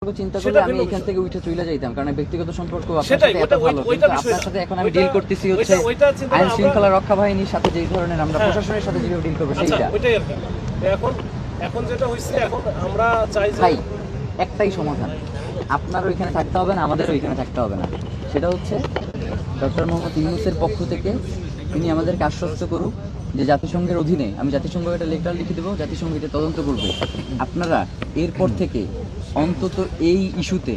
চিন্তা করলে আমি এখান থেকে উঠে চলে যাইতাম, কারণ ব্যক্তিগত সম্পর্ক আপনার সাথে এত ভালো, কিন্তু আপনার সাথে এখন আমি ডিল করতেছি হচ্ছে আইন শৃঙ্খলা রক্ষা বাহিনীর সাথে যেই ধরনের আমরা প্রশাসনের সাথে যেভাবে ডিল করবো সেইটা। এখন এখন যেটা হইছে, এখন আমরা চাই যে ভাই একটাই সমাধান, আপনার ওইখানে থাকতে হবে না, আমাদের ওইখানে থাকতে হবে না, সেটা হচ্ছে ডক্টর মোহাম্মদ ইউনূসের পক্ষ থেকে তিনি আমাদেরকে আশ্বস্ত করুক যে জাতিসংঘের অধীনে আমি জাতিসংঘ একটা লেটার লিখে দেবো, জাতিসংঘ এটা তদন্ত করবে। আপনারা এরপর থেকে অন্তত এই ইস্যুতে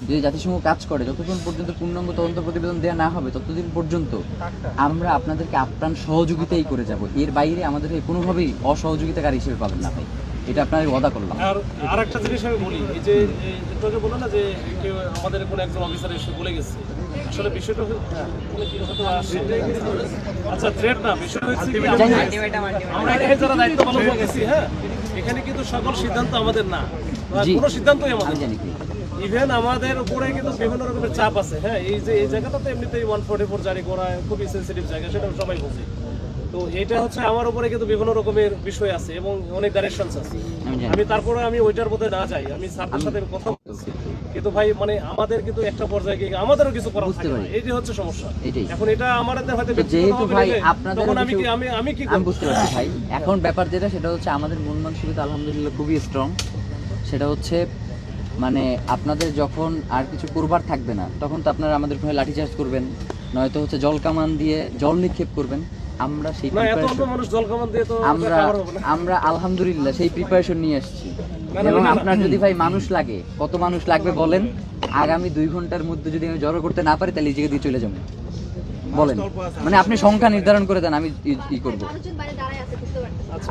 যে জাতিসংঘ কাজ করে যতক্ষণ পর্যন্ত পূর্ণাঙ্গ তদন্ত প্রতিবেদন দেওয়া না হবে ততদিন পর্যন্ত আমরা আপনাদেরকে আপ্রাণ সহযোগিতাই করে যাব, এর বাইরে আমাদেরকে কোনোভাবেই অসহযোগিতাকারী হিসেবে পাবেন না ভাই, এটা আপনাদের ওয়াদা করলাম। আর একটা জিনিস আমি বলি, এই যে তোকে বলো না যে কেউ আমাদের কোনো একজন অফিসার এসে বলে গেছে, আসলে বিষয়টা আচ্ছা থ্রেট না, বিষয় হচ্ছে আমরা এখানে যারা দায়িত্ব পালন করতেছি, হ্যাঁ এখানে কিন্তু সকল সিদ্ধান্ত আমাদের না, কোনো সিদ্ধান্তই আমাদের জানি কি, ইভেন আমাদের উপরে কিন্তু বিভিন্ন রকমের চাপ আছে। হ্যাঁ এই যে এই জায়গাটা তো এমনিতেই 144 জারি করা খুবই সেন্সিটিভ জায়গা, সেটা সবাই বোঝে। তো এটা হচ্ছে আমার উপরে কিন্তু বিভিন্ন রকমের বিষয় আছে এবং অনেক ডাইরেকশনস আছে। আমি তারপরে আমি ওইটার মধ্যে না যাই, আমি স্যারদের সাথে কথা বলছি, কিন্তু ভাই মানে আমাদের কিন্তু একটা পর্যায়ে গিয়ে আমাদেরও কিছু করা উচিত। এই যে হচ্ছে সমস্যা এখন, এটা আমাদের হয়তো যেহেতু ভাই আপনাদের আমি কি আমি বুঝতে পারছি ভাই, এখন ব্যাপার যেটা সেটা হচ্ছে আমাদের মন মানসিকতা আলহামদুলিল্লাহ খুবই স্ট্রং। সেটা হচ্ছে মানে আপনাদের যখন আর কিছু করবার থাকবে না তখন তো আপনারা আমাদের ভয়ে লাঠিচার্জ করবেন, নয়তো হচ্ছে জল কামান দিয়ে জল নিক্ষেপ করবেন। আমরা সেই আমরা আলহামদুলিল্লাহ সেই প্রিপারেশন নিয়ে আসছি। এবং আপনার যদি ভাই মানুষ লাগে, কত মানুষ লাগবে বলেন, আগামী 2 ঘন্টার মধ্যে যদি আমি জড়ো করতে না পারি তাহলে এই জায়গা দিয়ে চলে যাবো, বলেন। মানে আপনি সংখ্যা নির্ধারণ করে দেন, আমি ই করব।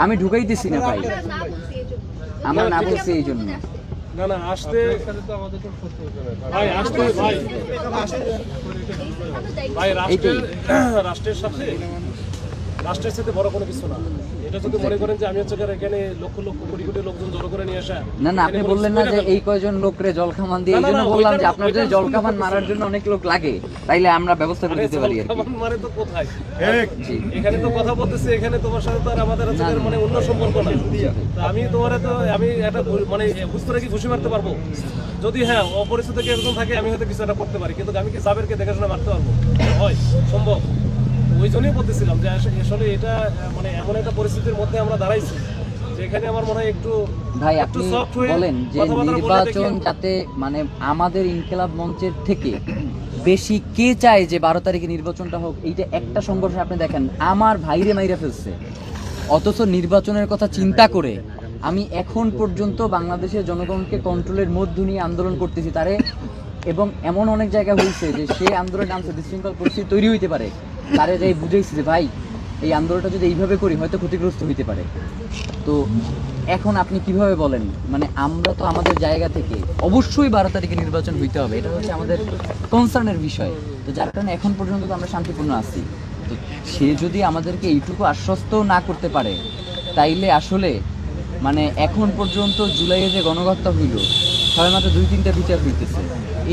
আমি ঢুকাইতেছি না ভাই, আমরা না বলছি এই জন্য না না আসতে ভাই, আসতে ভাই ভাই রাষ্ট্রের সাথে বড় কোনো কিছু না। এটা যদি মনে করেন যে আমি হচ্ছে এখানে লক্ষ লক্ষ কোটি কোটি লোকজন জড়ো করে নিয়ে আসা, না না আপনি বললেন না যে এই কয়জন লোকরে জল কামান দিয়ে, এই জন্য বললাম যে আপনার যদি জল কামান মারার জন্য অনেক লোক লাগে তাইলে আমরা ব্যবস্থা করে দিতে পারি। মারে তো কোথায় এখানে তো কথা বলতেছি, এখানে তোমার সাথে তো আর আমাদের হচ্ছে মানে অন্য সম্পর্ক না। আমি তোমার তো আমি একটা মানে বুঝতে রাখি খুশি মারতে পারবো যদি হ্যাঁ অপরিচিত কেউ একজন থাকে, আমি হয়তো কিছু একটা করতে পারি, কিন্তু আমি কি সাবেরকে দেখাশোনা মারতে পারবো? হয় সম্ভব। ওই জন্যই বলতেছিলাম যে আসলে এটা মানে এমন একটা পরিস্থিতির মধ্যে আমরা দাঁড়াইছি যেখানে আমার মনে হয় একটু ভাই আপনি বলেন যে নির্বাচন যাতে মানে আমাদের ইনকিলাব মঞ্চের থেকে বেশি কে চায় যে 12 তারিখে নির্বাচনটা হোক, এইটা একটা সংগঠন আপনি দেখেন আমার ভাইরে মাইরা ফেলছে, অথচ নির্বাচনের কথা চিন্তা করে আমি এখন পর্যন্ত বাংলাদেশের জনগণকে কন্ট্রোলের মধ্যে নিয়ে আন্দোলন করতেছি তারে। এবং এমন অনেক জায়গা হয়েছে যে সে আন্দোলন নামছে বিশৃঙ্খল পরিস্থিতি তৈরি হইতে পারে, তারে যাই বুঝাইছি যে ভাই এই আন্দোলনটা যদি এইভাবে করি হয়তো ক্ষতিগ্রস্ত হইতে পারে। তো এখন আপনি কিভাবে বলেন, মানে আমরা তো আমাদের জায়গা থেকে অবশ্যই 12 তারিখে নির্বাচন হইতে হবে, এটা হচ্ছে আমাদের কনসার্নের বিষয়। তো যার কারণে এখন পর্যন্ত তো আমরা শান্তিপূর্ণ আছি। তো সে যদি আমাদেরকে এইটুকু আশ্বস্ত না করতে পারে তাইলে আসলে মানে এখন পর্যন্ত জুলাইয়ে যে গণহত্যা হইল সবেমাত্র 2-3টা বিচার হইতেছে,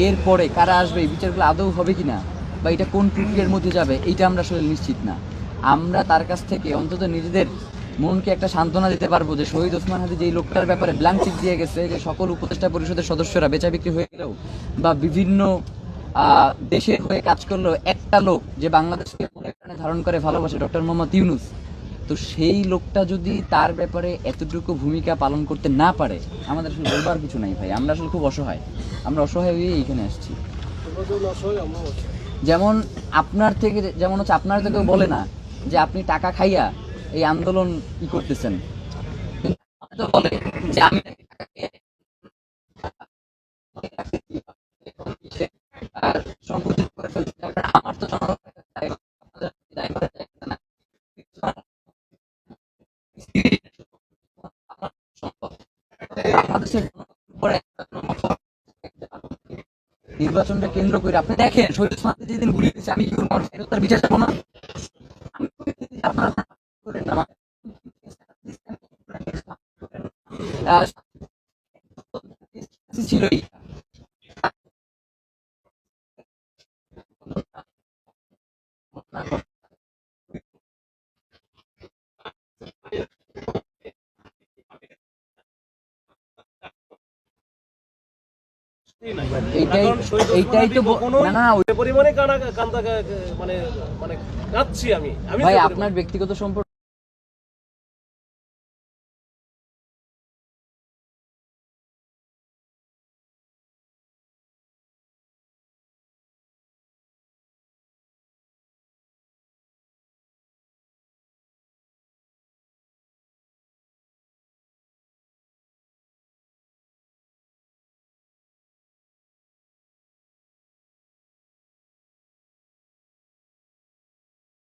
এরপরে কারা আসবে, এই বিচারগুলো আদৌ হবে কিনা বা এটা কোন প্রক্রিয়ার মধ্যে যাবে এইটা আমরা আসলে নিশ্চিত না। আমরা তার কাছ থেকে অন্তত নিজেদের মনকে একটা সান্ত্বনা দিতে পারবো যে শহীদ ওসমান হাদি যেই লোকটার ব্যাপারে ব্ল্যাঙ্ক চেক দিয়ে গেছে, যে সকল উপদেষ্টা পরিষদের সদস্যরা বেচা বিক্রি হয়ে গেলেও বা বিভিন্ন দেশের হয়ে কাজ করলেও একটা লোক যে বাংলাদেশকে ধারণ করে ভালোবাসে, ডক্টর মোহাম্মদ ইউনূস, তো সেই লোকটা যদি তার ব্যাপারে এতটুকু ভূমিকা পালন করতে না পারে আমাদের আসলে বলবার কিছু নাই ভাই। আমরা আসলে খুব অসহায়, আমরা অসহায় হয়ে এইখানে আসছি। যেমন আপনার থেকে যেমন হচ্ছে আপনার থেকেও বলে না যে আপনি টাকা খাইয়া এই আন্দোলন ই করতেছেন, বলে যে আমি আমার তো নির্বাচনটা কেন্দ্র করে আপনি দেখেন শহীদ ওসমান হাদি যেদিন গুলি দিয়েছে আমি তার বিচার যাবো না ছিলই। এইটাই তো না না পরিমাণে কান্দা মানে কাঁদছি আমি ভাই আপনার ব্যক্তিগত সম্পর্ক